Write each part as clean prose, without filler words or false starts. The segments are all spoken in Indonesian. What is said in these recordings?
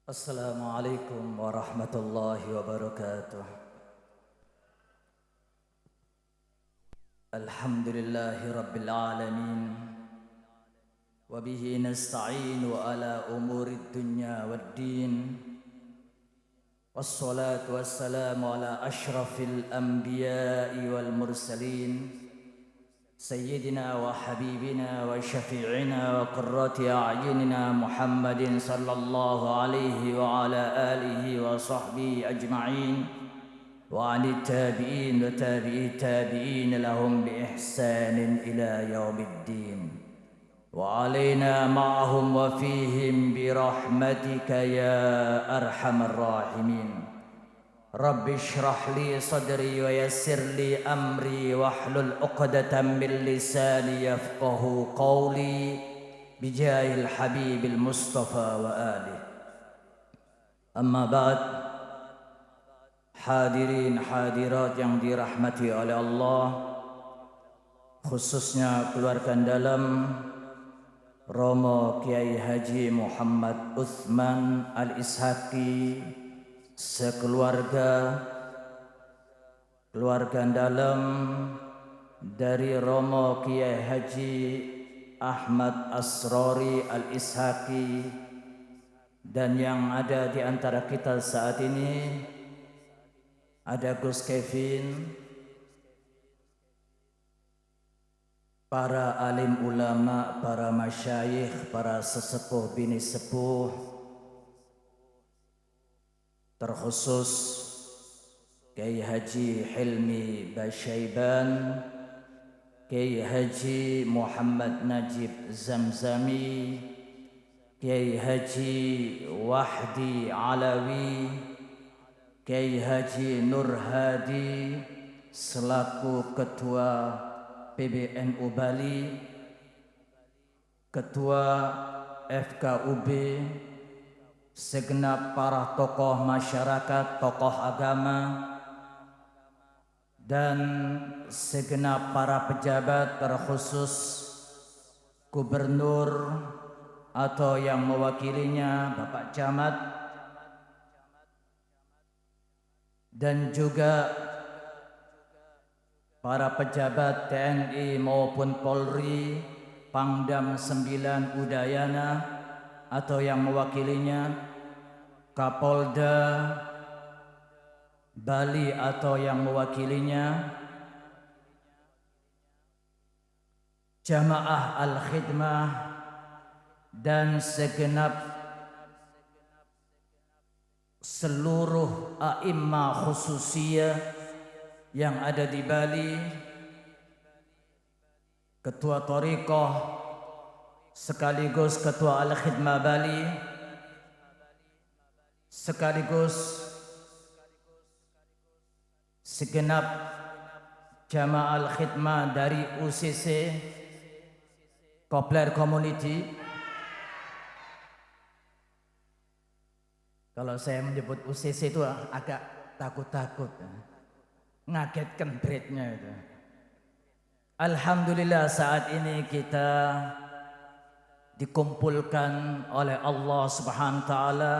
Assalamualaikum warahmatullahi wabarakatuh. Alhamdulillahi rabbil alamin. Wabihi nasta'inu ala umuri dunya waddin. Wassalatu wassalamu ala ashrafil anbiya'i wal mursalin. سيدنا وحبيبنا وشفيعنا وقرة أعيننا محمد صلى الله عليه وعلى آله وصحبه أجمعين وعن التابعين وتابعي التابعين لهم بإحسان إلى يوم الدين وعلينا معهم وفيهم برحمتك يا أرحم الراحمين. رب اشرح لي صدري ويسر لي أمري واحلل عقدة من لساني يفقه قولي بجاه الحبيب المصطفى وآله. أما بعد, hadirin hadirat yang dirahmati oleh Allah, khususnya keluarga dalam Romo Kiai Haji Muhammad Utsman Al-Ishaqi, sekeluarga, keluarga dalam dari Romo Kiai Haji Ahmad Asrori Al-Ishaqi, dan yang ada di antara kita saat ini ada Gus Kevin, para alim ulama, para masyayikh, para sesepuh bini sepuh, terkhusus Kiai Haji Hilmi Basyaiban, Kiai Haji Muhammad Najib Zamzami, Kiai Haji Wahdi Alawi, Kiai Haji Nur Hadi selaku Ketua PBNU Bali, Ketua FKUB, segenap para tokoh masyarakat, tokoh agama, dan segenap para pejabat, terkhusus gubernur atau yang mewakilinya, Bapak Camat, dan juga para pejabat TNI maupun Polri, Pangdam 9 Udayana atau yang mewakilinya, Kapolda Bali atau yang mewakilinya, Jamaah Al-Khidmah, dan segenap seluruh a'immah khususiyah yang ada di Bali, Ketua Thariqah sekaligus Ketua Al-Khidmah Bali, sekaligus segenap jamaah Al-Khidmah dari UCC Kopler Community. Kalau saya menyebut UCC itu agak takut-takut, ngagetkan beritnya itu. Alhamdulillah saat ini kita dikumpulkan oleh Allah Subhanahu wa taala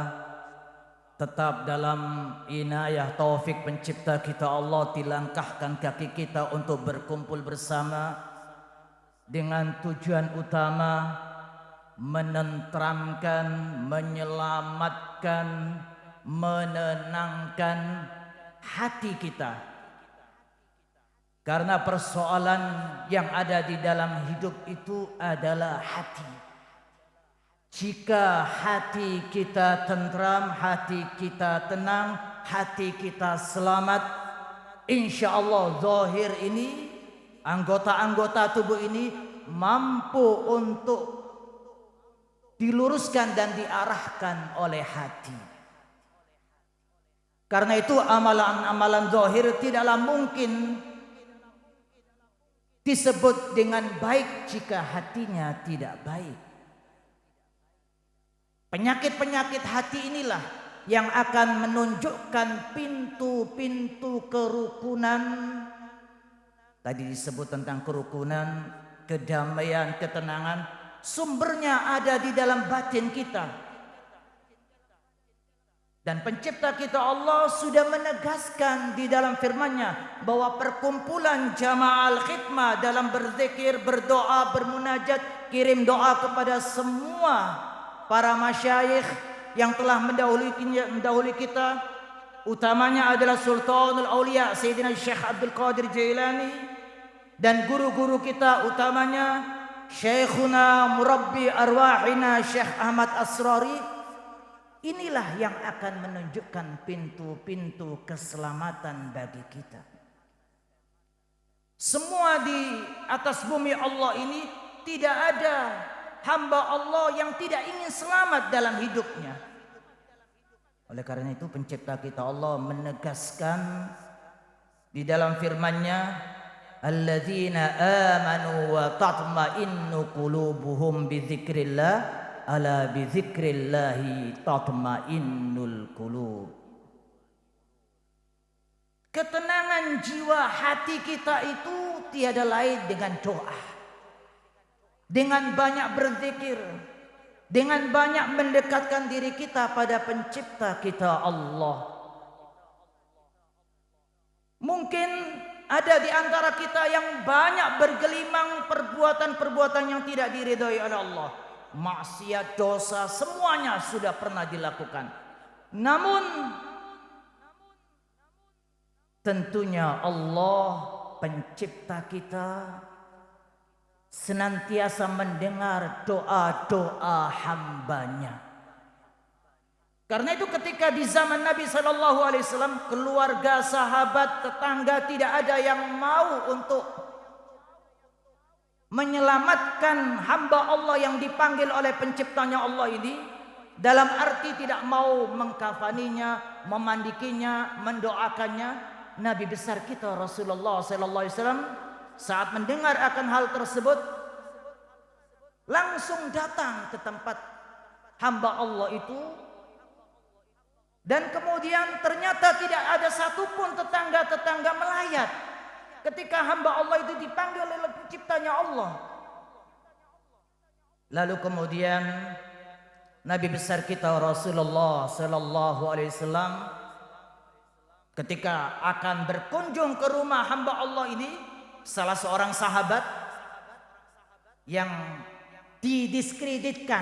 tetap dalam inayah taufik pencipta kita. Allah dilangkahkan kaki kita untuk berkumpul bersama dengan tujuan utama menenteramkan, menyelamatkan, menenangkan hati kita. Karena persoalan yang ada di dalam hidup itu adalah hati. Jika hati kita tentram, hati kita tenang, hati kita selamat, insya Allah zahir ini, anggota-anggota tubuh ini mampu untuk diluruskan dan diarahkan oleh hati. Karena itu amalan-amalan zahir tidaklah mungkin disebut dengan baik jika hatinya tidak baik. Penyakit-penyakit hati inilah yang akan menunjukkan pintu-pintu kerukunan. Tadi disebut tentang kerukunan, kedamaian, ketenangan. Sumbernya ada di dalam batin kita. Dan pencipta kita Allah sudah menegaskan di dalam firman-Nya bahwa perkumpulan jamaah al-khidmah dalam berzikir, berdoa, bermunajat, kirim doa kepada semua para masyayikh yang telah mendahului kita, utamanya adalah Sultanul Aulia Sayyidina Syekh Abdul Qadir Jailani, dan guru-guru kita utamanya Syekhuna Murabbi Arwahina Syekh Ahmad Asrari. Inilah yang akan menunjukkan pintu-pintu keselamatan bagi kita. Semua di atas bumi Allah ini tidak ada hamba Allah yang tidak ingin selamat dalam hidupnya. Oleh karena itu pencipta kita Allah menegaskan di dalam firman-Nya, alladzina amanu wa tatma'innu qulubuhum bidzikrillah ala bizikrillahi tatmainnul qulub. Ketenangan jiwa hati kita itu tiada lain dengan doa, dengan banyak berzikir, dengan banyak mendekatkan diri kita pada pencipta kita Allah. Mungkin ada di antara kita yang banyak bergelimang perbuatan-perbuatan yang tidak diridhoi oleh Allah. Maksiat, dosa, semuanya sudah pernah dilakukan. Namun tentunya Allah pencipta kita senantiasa mendengar doa-doa hambanya. Karena itu ketika di zaman Nabi SAW, keluarga, sahabat, tetangga tidak ada yang mau untuk menyelamatkan hamba Allah yang dipanggil oleh penciptanya Allah ini, dalam arti tidak mau mengkafaninya, memandikinya, mendoakannya. Nabi besar kita Rasulullah SAW saat mendengar akan hal tersebut langsung datang ke tempat hamba Allah itu, dan kemudian ternyata tidak ada satupun tetangga-tetangga melayat ketika hamba Allah itu dipanggil oleh penciptanya Allah. Lalu kemudian Nabi besar kita Rasulullah sallallahu alaihi wasallam ketika akan berkunjung ke rumah hamba Allah ini, salah seorang sahabat yang didiskreditkan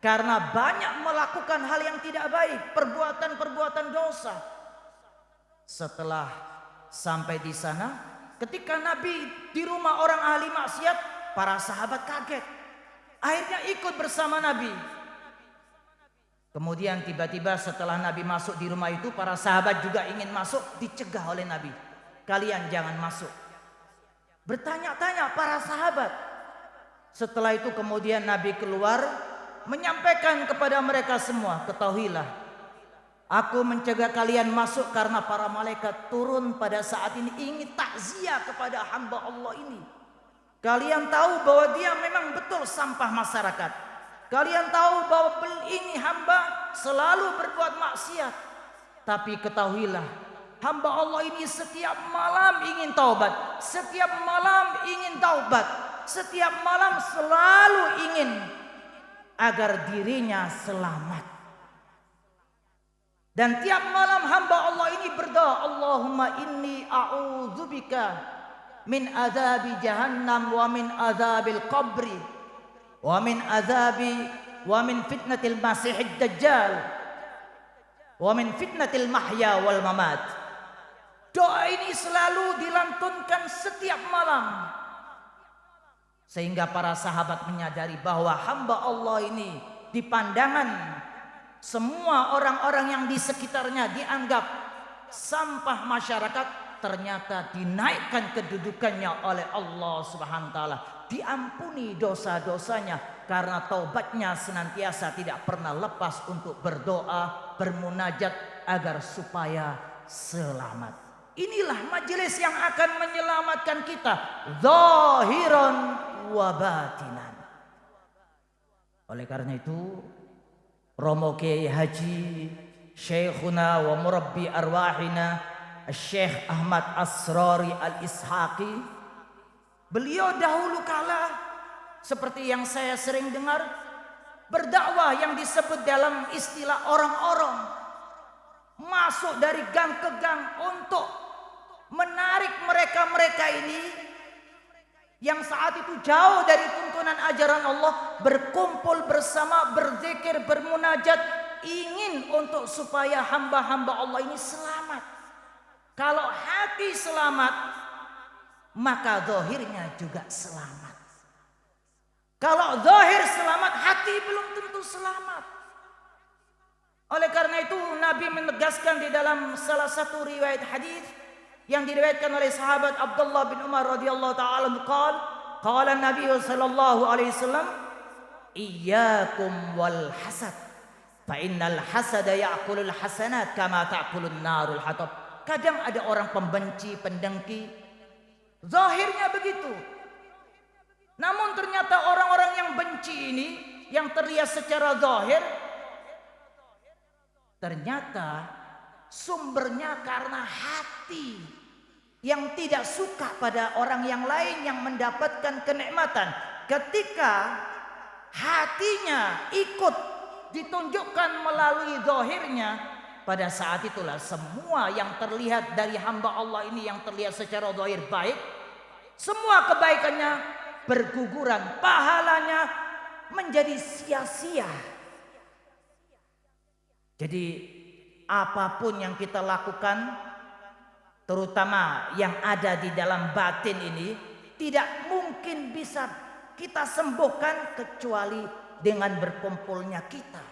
karena banyak melakukan hal yang tidak baik, perbuatan-perbuatan dosa. Setelah sampai di sana, ketika Nabi di rumah orang ahli maksiat, para sahabat kaget. Akhirnya ikut bersama Nabi. Kemudian tiba-tiba setelah Nabi masuk di rumah itu, para sahabat juga ingin masuk, dicegah oleh Nabi. Kalian jangan masuk. Bertanya-tanya para sahabat. Setelah itu kemudian Nabi keluar, menyampaikan kepada mereka semua, ketahuilah, aku mencegah kalian masuk karena para malaikat turun pada saat ini ingin takziah kepada hamba Allah ini. Kalian tahu bahwa dia memang betul sampah masyarakat. Kalian tahu bahwa ini hamba selalu berbuat maksiat. Tapi ketahuilah, hamba Allah ini setiap malam ingin taubat. Setiap malam ingin taubat. Setiap malam selalu ingin agar dirinya selamat. Dan tiap malam hamba Allah ini berdoa, Allahumma inni a'udzubika min azabi jahannam wa min azabil qabri wa min fitnatil masihid dajjal wa min fitnatil mahya wal mamat. Doa ini selalu dilantunkan setiap malam, sehingga para sahabat menyadari bahwa hamba Allah ini di pandangan semua orang-orang yang di sekitarnya dianggap sampah masyarakat, ternyata dinaikkan kedudukannya oleh Allah Subhanahu wa taala, diampuni dosa-dosanya karena taubatnya senantiasa tidak pernah lepas untuk berdoa, bermunajat agar supaya selamat. Inilah majelis yang akan menyelamatkan kita zahiran wa batinan. Oleh karena itu, Romo Kiai Haji Syekhuna wa Murabbi Arwahina Syekh Ahmad Asrari Al-Ishaqi, beliau dahulu kala seperti yang saya sering dengar berdakwah yang disebut dalam istilah orang-orang masuk dari gang ke gang untuk menarik mereka-mereka ini yang saat itu jauh dari tuntunan ajaran Allah, berkumpul bersama, berzikir, bermunajat, ingin untuk supaya hamba-hamba Allah ini selamat. Kalau hati selamat, maka zahirnya juga selamat. Kalau zahir selamat, hati belum tentu selamat. Oleh karena itu Nabi menegaskan di dalam salah satu riwayat hadis yang diriwayatkan oleh sahabat Abdullah bin Umar radhiyallahu taala qala Nabi sallallahu alaihi wasallam, iyyakum wal hasad fa innal hasada ya'kulul hasanat kama ta'kulun narul hatab. Kadang ada orang pembenci, pendengki, zahirnya begitu. Namun ternyata orang-orang yang benci ini, yang terlihat secara zahir, ternyata sumbernya karena hati yang tidak suka pada orang yang lain yang mendapatkan kenikmatan. Ketika hatinya ikut ditunjukkan melalui zahirnya, pada saat itulah semua yang terlihat dari hamba Allah ini yang terlihat secara zahir baik, semua kebaikannya berguguran, pahalanya menjadi sia-sia. Jadi apapun yang kita lakukan, terutama yang ada di dalam batin ini, tidak mungkin bisa kita sembuhkan kecuali dengan berkumpulnya kita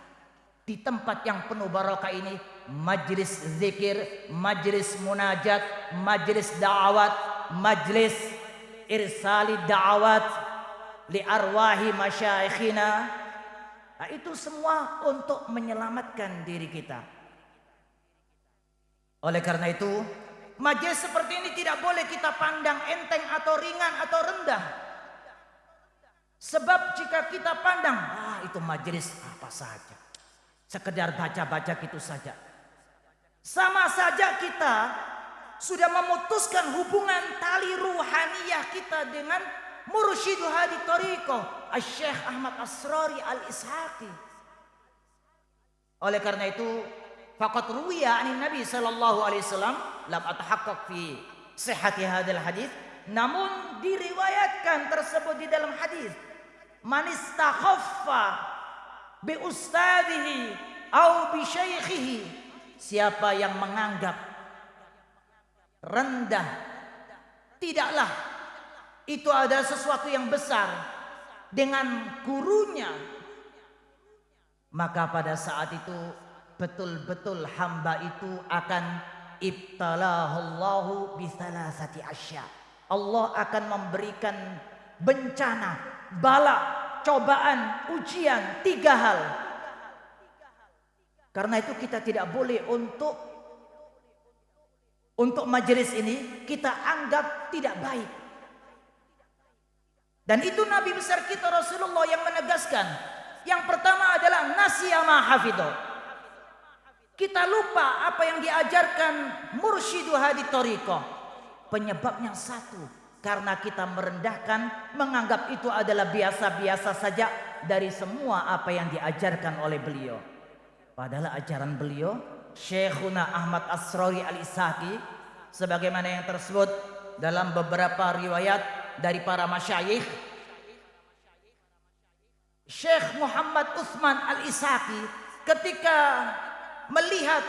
di tempat yang penuh barokah ini, majlis zikir, majlis munajat, majlis da'awat, majlis irsali da'awat li arwahi masyaikhina. Nah, itu semua untuk menyelamatkan diri kita. Oleh karena itu, majelis seperti ini tidak boleh kita pandang enteng atau ringan atau rendah. Sebab jika kita pandang, itu majelis apa saja, sekedar baca-baca gitu saja, sama saja kita sudah memutuskan hubungan tali ruhaniyah kita dengan Mursyidu Hadi Thariqah Syekh Ahmad Asrari Al-Ishaqi. Oleh karena itu, faqad ruwiya anin Nabi sallallahu alaihi wasallam, lam atahaqqaq fi sihhati hadzal hadis, namun diriwayatkan tersebut di dalam hadis, man istakhaffa bi ustadihi au bi syaikhihi, siapa yang menganggap rendah, tidaklah itu adalah sesuatu yang besar dengan gurunya, maka pada saat itu betul-betul hamba itu akan ibtalahullahu bisalasati asya. Allah akan memberikan bencana, bala, cobaan, ujian, 3 hal. Karena itu kita tidak boleh untuk majelis ini kita anggap tidak baik. Dan itu Nabi besar kita Rasulullah yang menegaskan. Yang pertama adalah nasiya ma hafidho. Kita lupa apa yang diajarkan Mursyidu Hadi Thariqah. Penyebabnya satu, karena kita merendahkan, menganggap itu adalah biasa-biasa saja dari semua apa yang diajarkan oleh beliau. Padahal ajaran beliau, Syekhuna Ahmad Asrari Al-Ishaqi, sebagaimana yang tersebut dalam beberapa riwayat dari para masyayikh, Syekh Muhammad Utsman Al-Ishaqi ketika melihat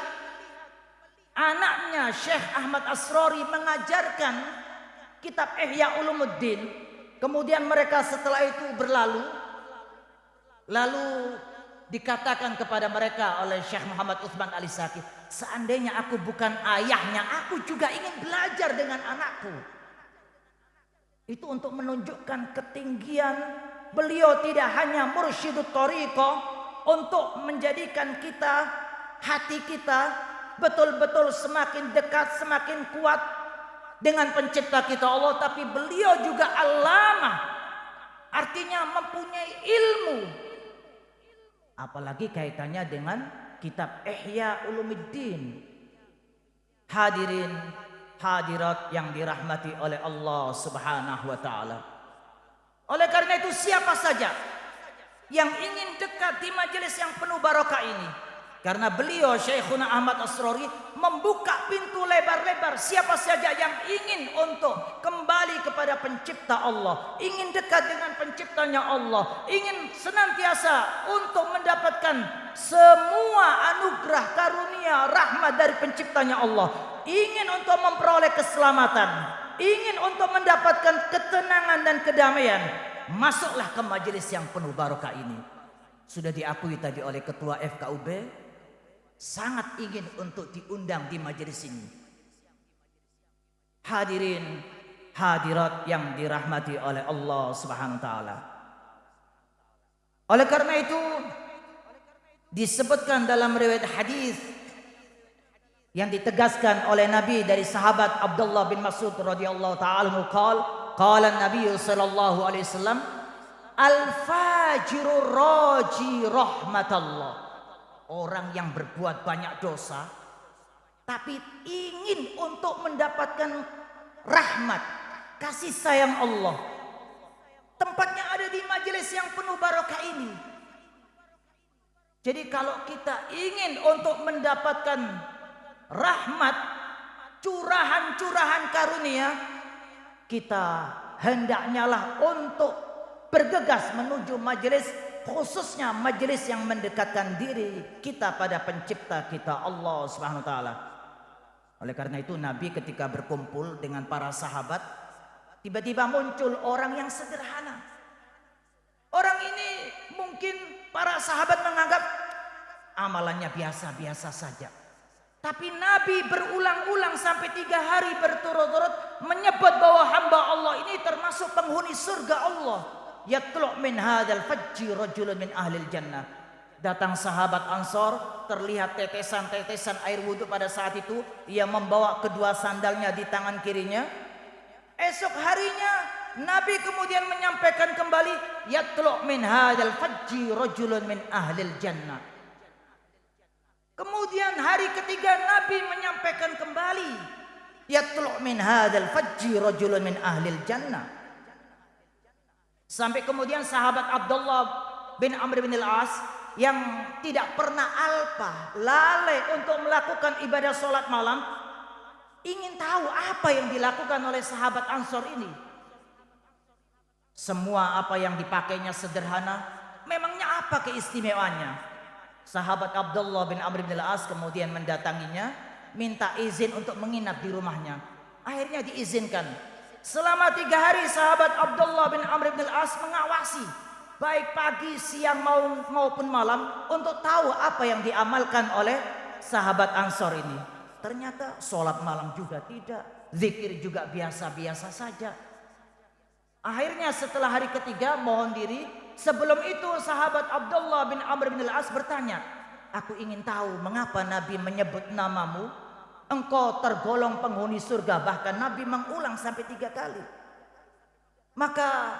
anaknya Syekh Ahmad Asrari mengajarkan kitab Ihya Ulumuddin, kemudian mereka setelah itu berlalu, lalu dikatakan kepada mereka oleh Syekh Muhammad Utsman Al-Ishaqi, seandainya aku bukan ayahnya, aku juga ingin belajar dengan anakku. Itu untuk menunjukkan ketinggian beliau tidak hanya Mursyidut Thariqah, untuk menjadikan kita, hati kita betul-betul semakin dekat, semakin kuat dengan pencipta kita Allah. Tapi beliau juga allamah, artinya mempunyai ilmu. Apalagi kaitannya dengan kitab Ihya Ulumuddin. Hadirin hadirat yang dirahmati oleh Allah Subhanahu wa taala. Oleh karena itu, siapa saja yang ingin dekat di majelis yang penuh barokah ini, Karena beliau Syekhuna Ahmad Asrori membuka pintu lebar-lebar siapa saja yang ingin untuk kembali kepada pencipta Allah, ingin dekat dengan penciptanya Allah, ingin senantiasa untuk mendapatkan semua anugerah karunia rahmat dari penciptanya Allah, ingin untuk memperoleh keselamatan, ingin untuk mendapatkan ketenangan dan kedamaian, masuklah ke majelis yang penuh barokah ini. Sudah diakui tadi oleh ketua FKUB, sangat ingin untuk diundang di majelis ini. Hadirin hadirat yang dirahmati oleh Allah Subhanahu wa taala. Oleh karena itu disebutkan dalam riwayat hadis yang ditegaskan oleh Nabi dari sahabat Abdullah bin Mas'ud radhiyallahu taala anhu, qala Nabi sallallahu alaihi wasallam, al-fajirur raji rahmatallah. Orang yang berbuat banyak dosa tapi ingin untuk mendapatkan rahmat, kasih sayang Allah, tempatnya ada di majelis yang penuh barokah ini. Jadi kalau kita ingin untuk mendapatkan rahmat, curahan-curahan karunia, kita hendaknya lah untuk bergegas menuju majelis, khususnya majelis yang mendekatkan diri kita pada pencipta kita Allah Subhanahu wa taala. Oleh karena itu Nabi ketika berkumpul dengan para sahabat, tiba-tiba muncul orang yang sederhana. Orang ini mungkin para sahabat menganggap amalannya biasa-biasa saja. Tapi Nabi berulang-ulang sampai 3 hari berturut-turut menyebut bahwa hamba Allah ini termasuk penghuni surga Allah. Yatlu' min hadzal fajji rajulun min ahlil jannah. Datang sahabat Ansor, terlihat tetesan-tetesan air wudhu pada saat itu. Ia membawa kedua sandalnya di tangan kirinya. Esok harinya Nabi kemudian menyampaikan kembali, yatlu' min hadzal fajji rajulun min ahlil jannah. Kemudian hari ketiga Nabi menyampaikan kembali, yatlu' min hadzal fajji rajulun min ahlil jannah. Sampai kemudian sahabat Abdullah bin Amr bin al-As yang tidak pernah lalai untuk melakukan ibadah sholat malam, ingin tahu apa yang dilakukan oleh sahabat Ansor ini. Semua apa yang dipakainya sederhana, memangnya apa keistimewaannya? Sahabat Abdullah bin Amr bin al-As kemudian mendatanginya, minta izin untuk menginap di rumahnya. Akhirnya diizinkan. Selama 3 hari sahabat Abdullah bin Amr bin al-As mengawasi baik pagi, siang maupun malam untuk tahu apa yang diamalkan oleh sahabat Ansor ini. Ternyata sholat malam juga tidak, zikir juga biasa-biasa saja. Akhirnya setelah hari ketiga mohon diri. Sebelum itu sahabat Abdullah bin Amr bin al-As bertanya, aku ingin tahu mengapa Nabi menyebut namamu? Engkau tergolong penghuni surga. Bahkan Nabi mengulang sampai 3 kali. Maka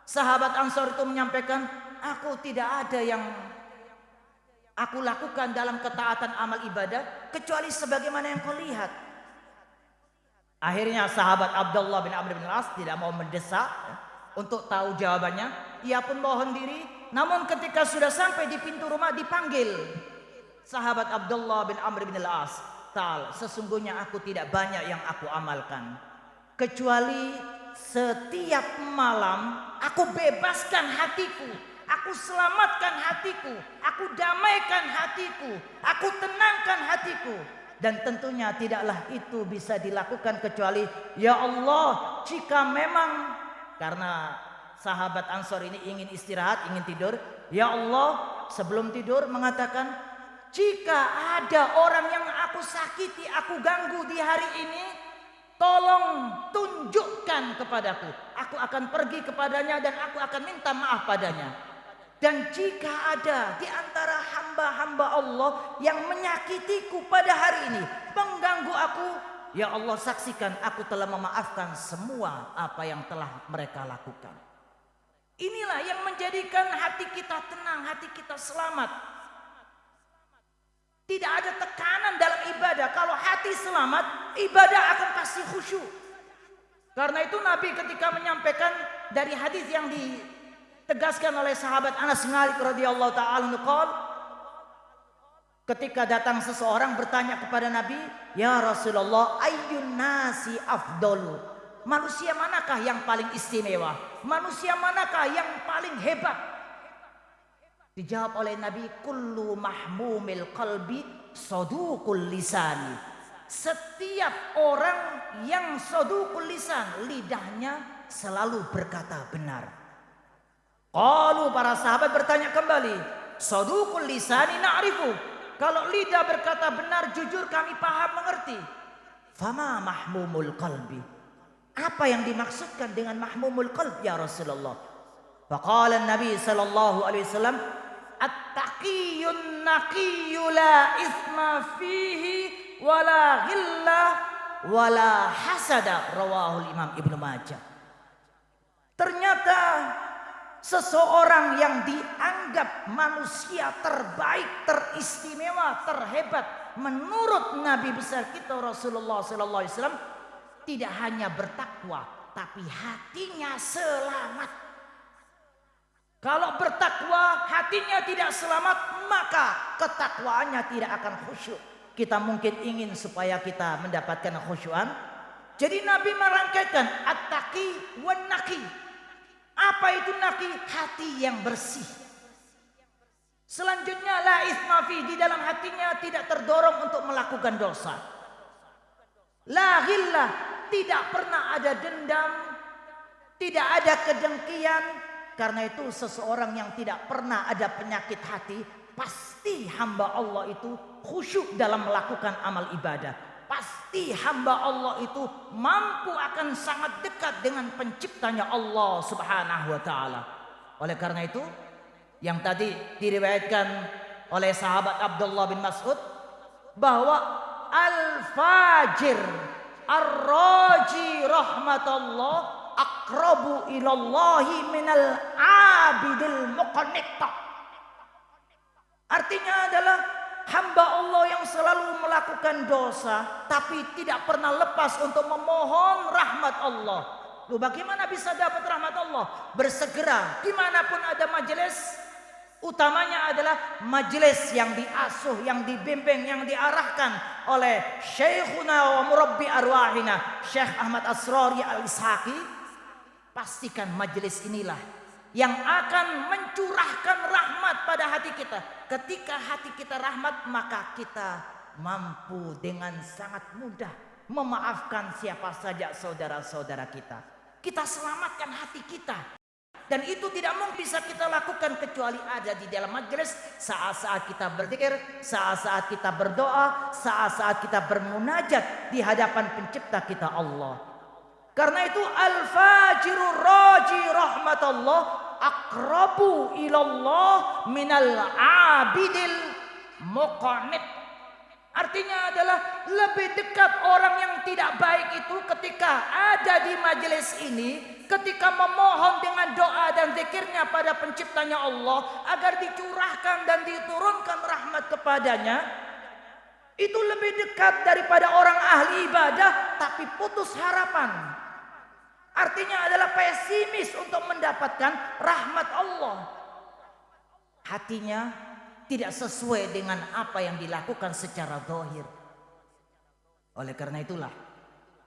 sahabat Ansor itu menyampaikan, aku tidak ada yang aku lakukan dalam ketaatan amal ibadah kecuali sebagaimana yang kau lihat. Akhirnya sahabat Abdullah bin Amr bin al-As tidak mau mendesak untuk tahu jawabannya. Ia pun mohon diri. Namun ketika sudah sampai di pintu rumah dipanggil sahabat Abdullah bin Amr bin al-As. Sesungguhnya aku tidak banyak yang aku amalkan, kecuali setiap malam aku bebaskan hatiku, aku selamatkan hatiku, aku damaikan hatiku, aku tenangkan hatiku. Dan tentunya tidaklah itu bisa dilakukan kecuali ya Allah, jika memang, karena sahabat Ansor ini ingin istirahat, ingin tidur, ya Allah sebelum tidur mengatakan, jika ada orang yang aku sakiti, aku ganggu di hari ini, tolong tunjukkan kepadaku. Aku akan pergi kepadanya dan aku akan minta maaf padanya. Dan jika ada di antara hamba-hamba Allah yang menyakitiku pada hari ini, mengganggu aku, ya Allah saksikan aku telah memaafkan semua apa yang telah mereka lakukan. Inilah yang menjadikan hati kita tenang, hati kita selamat. Tidak ada tekanan dalam ibadah. Kalau hati selamat, ibadah akan pasti khusyuk. Karena itu Nabi ketika menyampaikan dari hadis yang ditegaskan oleh sahabat Anas bin Malik radhiyallahu taala anhu, Ketika datang seseorang bertanya kepada Nabi, "Ya Rasulullah, ayyun nasi afdalu?" Manusia manakah yang paling istimewa? Manusia manakah yang paling hebat? Dijawab oleh Nabi, "Kullu mahmumil qalbi saduqul lisani." Setiap orang yang saduqul lisan, lidahnya selalu berkata benar. Qalu, para sahabat bertanya kembali, "Saduqul lisani na'rifu." Kalau lidah berkata benar, jujur, kami paham, mengerti. Fama mahmumul qalbi? Apa yang dimaksudkan dengan mahmumul qalb ya Rasulullah? Faqala Nabi sallallahu alaihi wasallam, "At-taqiyyun naqiyyu la itsma fihi wala ghillah wala hasada." Rawahul Imam Ibnu Majah. Ternyata seseorang yang dianggap manusia terbaik, teristimewa, terhebat menurut Nabi besar kita Rasulullah sallallahu alaihi wasallam tidak hanya bertakwa, tapi hatinya selamat. Kalau bertakwa hatinya tidak selamat, maka ketakwaannya tidak akan khusyuk. Kita mungkin ingin supaya kita mendapatkan khusyuan. Jadi Nabi merangkaikan at-taqi wan naqi. Apa itu naqi? Hati yang bersih. Selanjutnya la itsma fi, di dalam hatinya tidak terdorong untuk melakukan dosa. La ghillah, tidak pernah ada dendam, tidak ada kedengkian. Karena itu seseorang yang tidak pernah ada penyakit hati, pasti hamba Allah itu khusyuk dalam melakukan amal ibadah. Pasti hamba Allah itu mampu akan sangat dekat dengan penciptanya Allah subhanahu wa ta'ala. Oleh karena itu, yang tadi diriwayatkan oleh sahabat Abdullah bin Mas'ud, bahwa al-fajir ar-raji rahmatullah aqrabu ilallahi minal abidil muqannit. Artinya adalah hamba Allah yang selalu melakukan dosa tapi tidak pernah lepas untuk memohon rahmat Allah. Loh, bagaimana bisa dapat rahmat Allah? Bersegera dimanapun ada majelis, utamanya adalah majelis yang diasuh, yang dibimbing, yang diarahkan oleh Syekhuna wa murabbi arwahina Syekh Ahmad Asrari Al-Ishaqi. Pastikan majelis inilah yang akan mencurahkan rahmat pada hati kita. Ketika hati kita rahmat, maka kita mampu dengan sangat mudah memaafkan siapa saja saudara-saudara kita. Kita selamatkan hati kita. Dan itu tidak mungkin bisa kita lakukan kecuali ada di dalam majelis, saat-saat kita berzikir, saat-saat kita berdoa, saat-saat kita bermunajat di hadapan pencipta kita Allah. Karena itu al-fajirur raji rahmatullah aqrabu ilallah minal abidil muqannit. Artinya adalah lebih dekat orang yang tidak baik itu ketika ada di majelis ini, ketika memohon dengan doa dan zikirnya pada penciptanya Allah agar dicurahkan dan diturunkan rahmat kepadanya, itu lebih dekat daripada orang ahli ibadah tapi putus harapan. Artinya adalah pesimis untuk mendapatkan rahmat Allah. Hatinya tidak sesuai dengan apa yang dilakukan secara zahir. Oleh karena itulah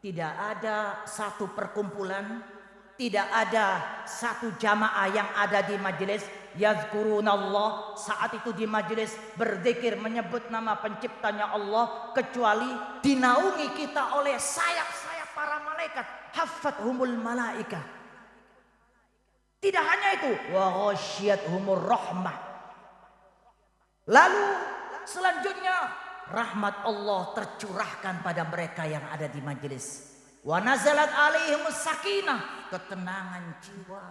tidak ada satu perkumpulan, tidak ada satu jamaah yang ada di majelis yazkurunallah, saat itu di majelis berzikir menyebut nama penciptanya Allah, kecuali dinaungi kita oleh sayap-sayap para malaikat, haffathumul malaika. Tidak hanya itu, wa ghasyiyatuhumur rahmah. Lalu selanjutnya rahmat Allah tercurahkan pada mereka yang ada di majelis. Wa nazalat alaihimus sakinah, ketenangan jiwa,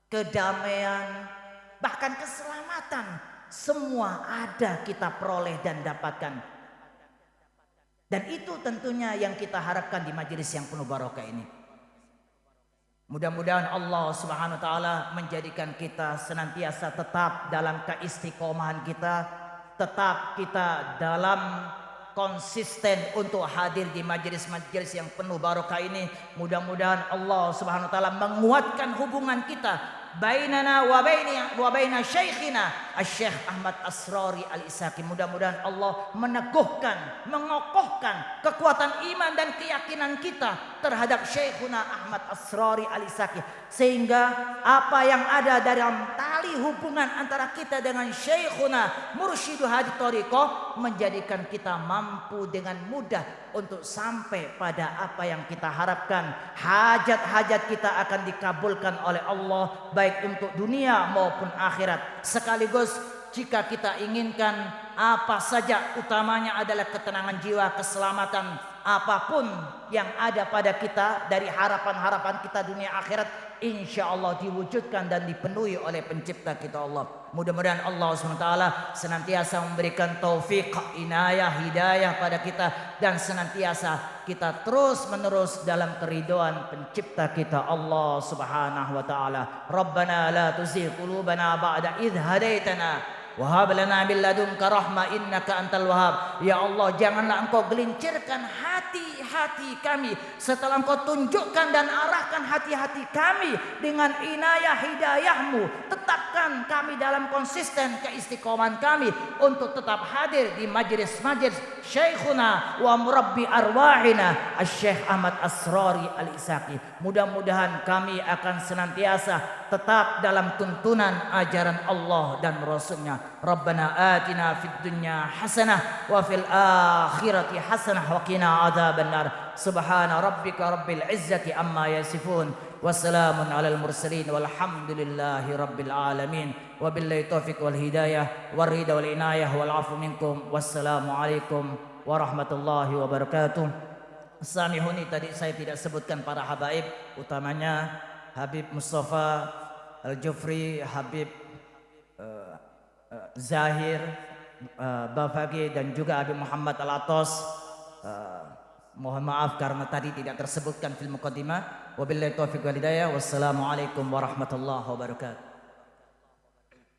kedamaian, bahkan keselamatan, semua ada kita peroleh dan dapatkan. Dan itu tentunya yang kita harapkan di majelis yang penuh barokah ini. Mudah-mudahan Allah Subhanahu wa taala menjadikan kita senantiasa tetap dalam keistiqomahan kita, tetap kita dalam konsisten untuk hadir di majelis-majelis yang penuh barokah ini. Mudah-mudahan Allah Subhanahu wa taala menguatkan hubungan kita bainana wa baina syekhina Asy-Syaikh Ahmad Asrori Al-Isaki. Mudah-mudahan Allah meneguhkan, mengokohkan kekuatan iman dan keyakinan kita terhadap Syekhuna Ahmad Asrori Al-Isaki, sehingga apa yang ada dalam tali hubungan antara kita dengan Syekhuna Mursyidu Hadi Thariqah menjadikan kita mampu dengan mudah untuk sampai pada apa yang kita harapkan. Hajat-hajat kita akan dikabulkan oleh Allah, baik untuk dunia maupun akhirat. Sekaligus jika kita inginkan apa saja, utamanya adalah ketenangan jiwa, keselamatan, apapun yang ada pada kita dari harapan-harapan kita dunia akhirat, insya Allah diwujudkan dan dipenuhi oleh pencipta kita Allah. Mudah-mudahan Allah SWT senantiasa memberikan taufik, inayah, hidayah pada kita, dan senantiasa kita terus menerus dalam keridhaan pencipta kita Allah Subhanahu wa taala. Rabbana la tuzigh qulubana ba'da idh hadaitana wa hab lana min ladunka rahmah innaka antal wahhab. Ya Allah, janganlah Engkau gelincirkan hati-hati kami setelah Engkau tunjukkan dan arahkan hati-hati kami dengan inayah hidayah-Mu. Tetapkan kami dalam konsisten keistiqomahan kami untuk tetap hadir di majlis-majlis Syekhuna wa murabbi arwahina Asy-Syaikh Ahmad Asrori Al-Isaki. Mudah-mudahan kami akan senantiasa tetap dalam tuntunan ajaran Allah dan Rasulnya. Rabbana atina fid dunya hasanah wa fil akhirati hasanah wa qina adzabannar. Subhana rabbika rabbil izzati amma yasifun. Wassalamun alal mursalin walhamdulillahi rabbil alamin. Wabillahi taufiq wal hidayah wal ridha wal inayah wal afu minkum. Wassalamu alaikum warahmatullahi wabarakatuh. Samihuni, tadi saya tidak sebutkan para habaib, utamanya Habib Mustafa Al-Jufri, Habib Zahir Bafagi, dan juga Habib Muhammad Al-Atos. Mohon maaf karena tadi tidak tersebutkan fil muqaddimah. Wabillahi taufiq wal hidayah. Wassalamualaikum warahmatullahi wabarakatuh.